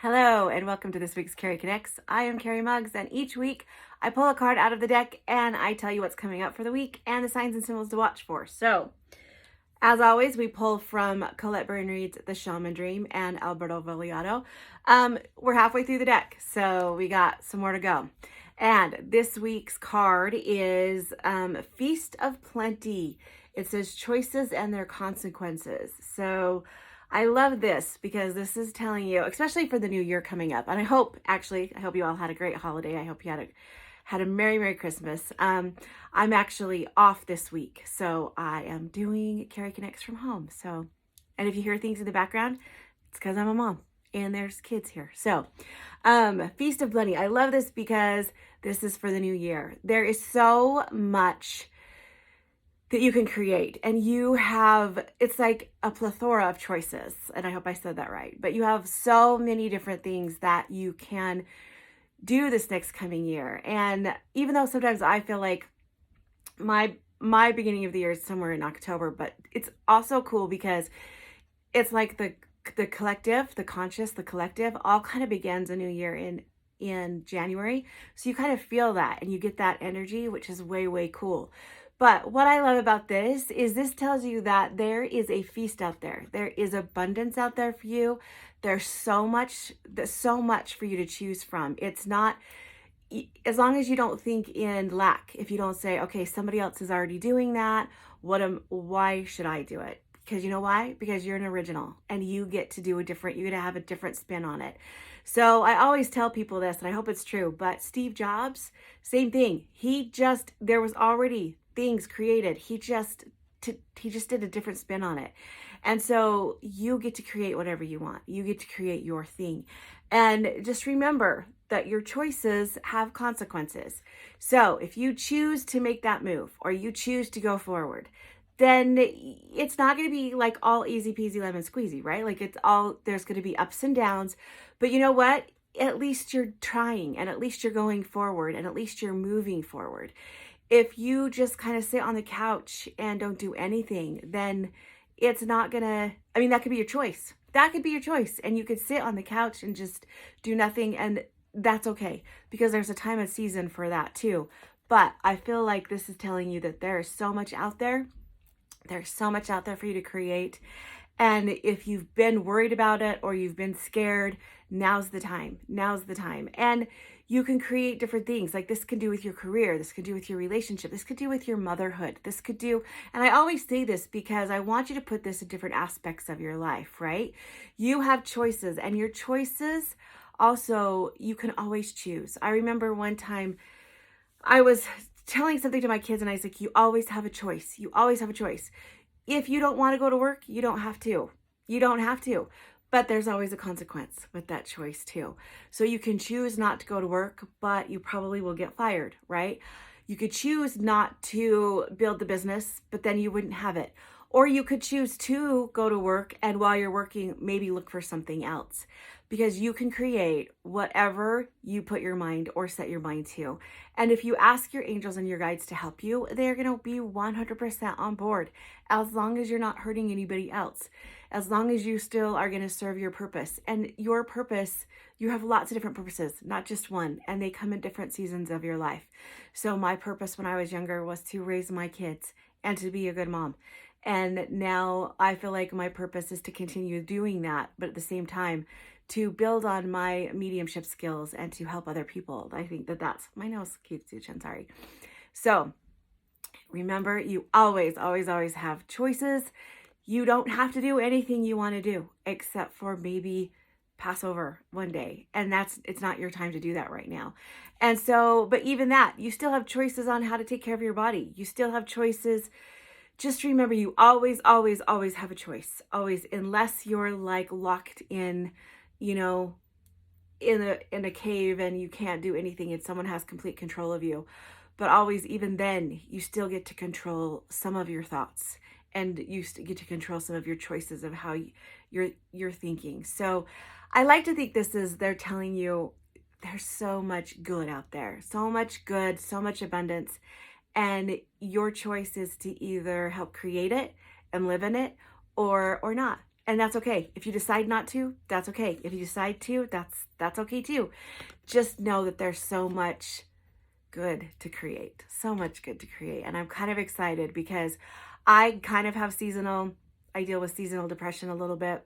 Hello and welcome to this week's Cari Connects. I am Cari Muggs, and each week I pull a card out of the deck and I tell you what's coming up for the week and the signs and symbols to watch for. So, as always, we pull from Colette Byrne-Reed's The Shaman Dream and Alberto Valiato. We're halfway through the deck, so we got some more to go. And this week's card is Feast of Plenty. It says choices and their consequences. So I love this because this is telling you, especially for the new year coming up. And I hope you all had a great holiday. I hope you had a Merry Christmas. I'm actually off this week, so I am doing Cari Connects from home. So, and if you hear things in the background, it's because I'm a mom and there's kids here. So, Feast of Plenty. I love this because this is for the new year. There is so much that you can create, and it's like a plethora of choices, and I hope I said that right, but you have so many different things that you can do this next coming year. And even though sometimes I feel like my beginning of the year is somewhere in October, but it's also cool because it's like the collective, the conscious, the collective all kind of begins a new year in January. So you kind of feel that and you get that energy, which is way cool. But what I love about this is this tells you that there is a feast out there. There is abundance out there for you. There's so much for you to choose from. It's not, as long as you don't think in lack, if you don't say, okay, somebody else is already doing that, why should I do it? Because you know why? Because you're an original and you get to you get to have a different spin on it. So I always tell people this, and I hope it's true, but Steve Jobs, same thing. There was already things created. He just did a different spin on it. And so you get to create whatever you want. You get to create your thing. And just remember that your choices have consequences. So if you choose to make that move or you choose to go forward, then it's not going to be like all easy peasy lemon squeezy, right? Like there's going to be ups and downs, but you know what? At least you're trying, and at least you're going forward, and at least you're moving forward. If you just kind of sit on the couch and don't do anything, then it's not gonna, that could be your choice. That could be your choice. And you could sit on the couch and just do nothing, and that's okay, because there's a time and season for that too. But I feel like this is telling you that there is so much out there. There's so much out there for you to create. And if you've been worried about it or you've been scared, now's the time. And you can create different things. Like this can do with your career. This could do with your relationship. This could do with your motherhood. And I always say this because I want you to put this in different aspects of your life, right? You have choices, and your choices also, you can always choose. I remember one time I was telling something to my kids and I was like, you always have a choice. You always have a choice. If you don't want to go to work, you don't have to. But there's always a consequence with that choice too. So you can choose not to go to work, but you probably will get fired, right? You could choose not to build the business, but then you wouldn't have it. Or you could choose to go to work and while you're working, maybe look for something else, because you can create whatever you put your mind or set your mind to. And if you ask your angels and your guides to help you, they're going to be 100% on board, as long as you're not hurting anybody else, as long as you still are going to serve your purpose. And your purpose, you have lots of different purposes, not just one, and they come in different seasons of your life. So my purpose when I was younger was to raise my kids and to be a good mom. And now I feel like my purpose is to continue doing that, but at the same time, to build on my mediumship skills and to help other people. I think that's, my nose keeps itching, sorry. So remember, you always have choices. You don't have to do anything you want to do, except for maybe Passover one day. And it's not your time to do that right now. And so, but even that, you still have choices on how to take care of your body. You still have choices. Just remember, you always have a choice. Always, unless you're like locked in, in a cave and you can't do anything and someone has complete control of you. But always, even then, you still get to control some of your thoughts, and you get to control some of your choices of how you're thinking. So I like to think they're telling you there's so much good out there, so much good, so much abundance. And your choice is to either help create it and live in it or not. And that's okay. If you decide not to, that's okay. If you decide to, that's okay too. Just know that there's so much good to create, so much good to create. And I'm kind of excited because I kind of I deal with seasonal depression a little bit.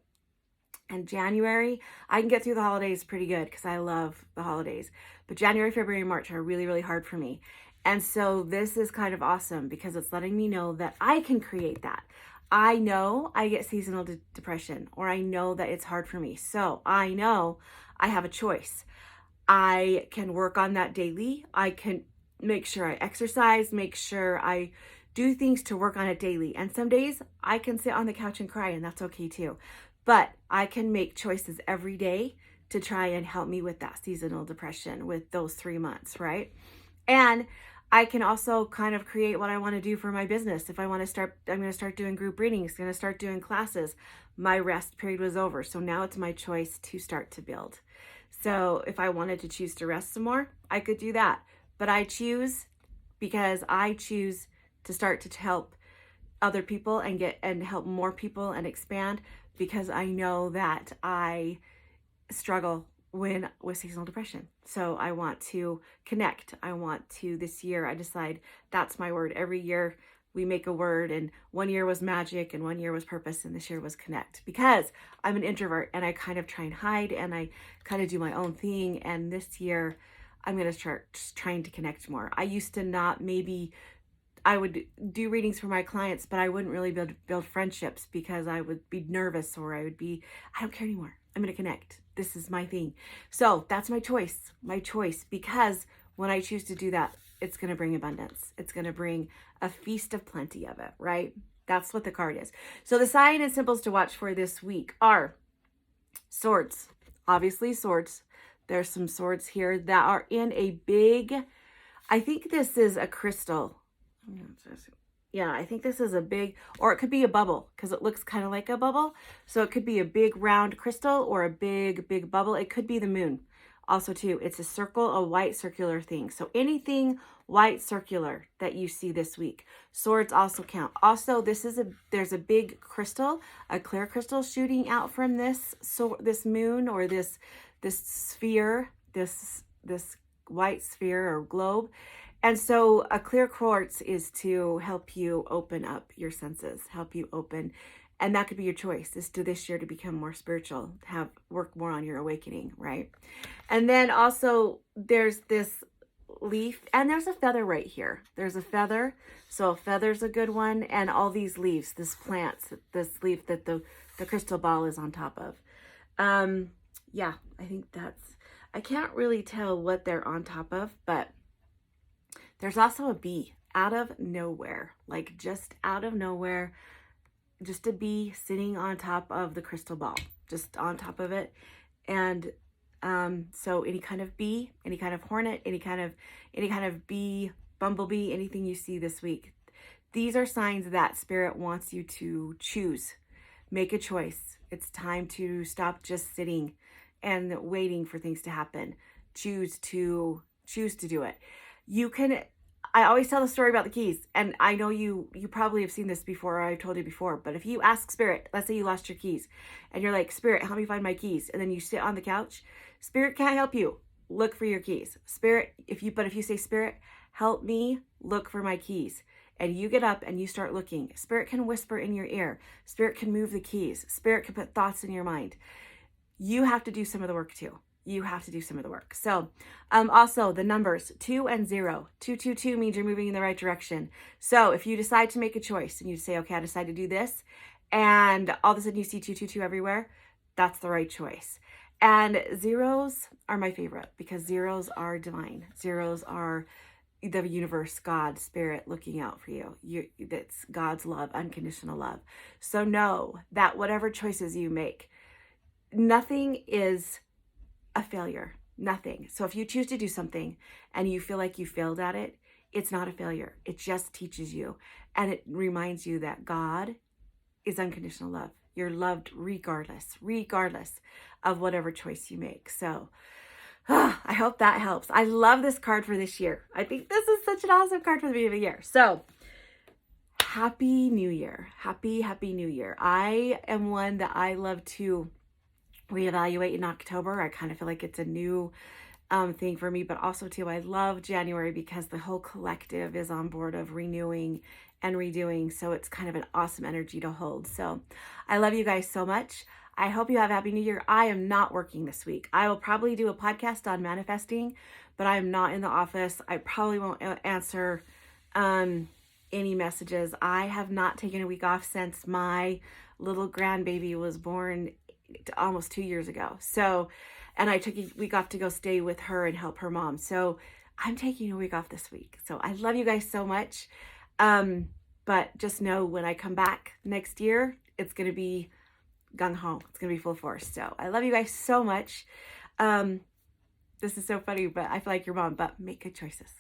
And January, I can get through the holidays pretty good because I love the holidays. But January, February, and March are really, really hard for me. And so this is kind of awesome because it's letting me know that I can create that. I know I get seasonal depression, or I know that it's hard for me. So I know I have a choice. I can work on that daily. I can make sure I exercise, make sure I do things to work on it daily. And some days I can sit on the couch and cry, and that's okay too. But I can make choices every day to try and help me with that seasonal depression with those 3 months, right? And I can also kind of create what I want to do for my business. If I want to start, I'm going to start doing group readings, going to start doing classes. My rest period was over. So now it's my choice to start to build. So if I wanted to choose to rest some more, I could do that. But I choose because I choose to start to help other people and help more people and expand, because I know that I struggle with seasonal depression. So I want to connect. I want to, this year, I decide that's my word. Every year we make a word, and one year was magic and one year was purpose, and this year was connect, because I'm an introvert and I kind of try and hide and I kind of do my own thing. And this year I'm going to start trying to connect more. I used to not, maybe I would do readings for my clients, but I wouldn't really build friendships because I would be nervous, or I don't care anymore. I'm going to connect. This is my thing. So that's my choice, because when I choose to do that, it's going to bring abundance. It's going to bring a feast of plenty of it, right? That's what the card is. So the sign and symbols to watch for this week are swords. Obviously swords. There's some swords here that are in a big, I think this is a crystal. Yeah, I think this is a big, or it could be a bubble because it looks kind of like a bubble. So it could be a big round crystal or a big bubble. It could be the moon also too. It's a circle, a white circular thing. So anything white circular that you see this week. Swords also count. Also, there's a big crystal, a clear crystal shooting out from this moon, or this sphere, this white sphere or globe. And so a clear quartz is to help you open up your senses, help you open. And that could be your choice, is to this year to become more spiritual, work more on your awakening, right? And then also there's this leaf, and there's a feather right here. There's a feather. So a feather's a good one. And all these leaves, this leaf that the crystal ball is on top of. Yeah, I think I can't really tell what they're on top of, but there's also a bee out of nowhere, like just out of nowhere, just a bee sitting on top of the crystal ball, just on top of it. And so any kind of bee, any kind of hornet, any kind of bee, bumblebee, anything you see this week, these are signs that Spirit wants you to choose. Make a choice. It's time to stop just sitting and waiting for things to happen. Choose to do it. I always tell the story about the keys, and I know you probably have seen this before, or I've told you before, but if you ask Spirit, let's say you lost your keys, and you're like, Spirit, help me find my keys, and then you sit on the couch, Spirit can't help you. Look for your keys. Spirit, if you say, Spirit, help me look for my keys, and you get up and you start looking, Spirit can whisper in your ear. Spirit can move the keys. Spirit can put thoughts in your mind. You have to do some of the work too. You have to do some of the work. So also the numbers 2 and 0. 222 means you're moving in the right direction. So if you decide to make a choice and you say, okay, I decide to do this, and all of a sudden you see 222 everywhere, that's the right choice. And zeros are my favorite because zeros are divine. Zeros are the universe, God, Spirit looking out for you. That's God's love, unconditional love. So know that whatever choices you make, nothing is a failure. Nothing. So if you choose to do something and you feel like you failed at it, it's not a failure. It just teaches you, and it reminds you that God is unconditional love. You're loved regardless of whatever choice you make. So I hope that helps. I love this card for this year. I think this is such an awesome card for the beginning of the year. So happy New Year. Happy New Year. I am one that I love to reevaluate in October. I kind of feel like it's a new thing for me, but also too, I love January because the whole collective is on board of renewing and redoing. So it's kind of an awesome energy to hold. So I love you guys so much. I hope you have a happy new year. I am not working this week. I will probably do a podcast on manifesting, but I am not in the office. I probably won't answer any messages. I have not taken a week off since my little grandbaby was born almost 2 years ago. So, and I took a week off to go stay with her and help her mom. So I'm taking a week off this week. So I love you guys so much. But just know when I come back next year, it's going to be gung ho. It's going to be full force. So I love you guys so much. This is so funny, but I feel like your mom, but make good choices.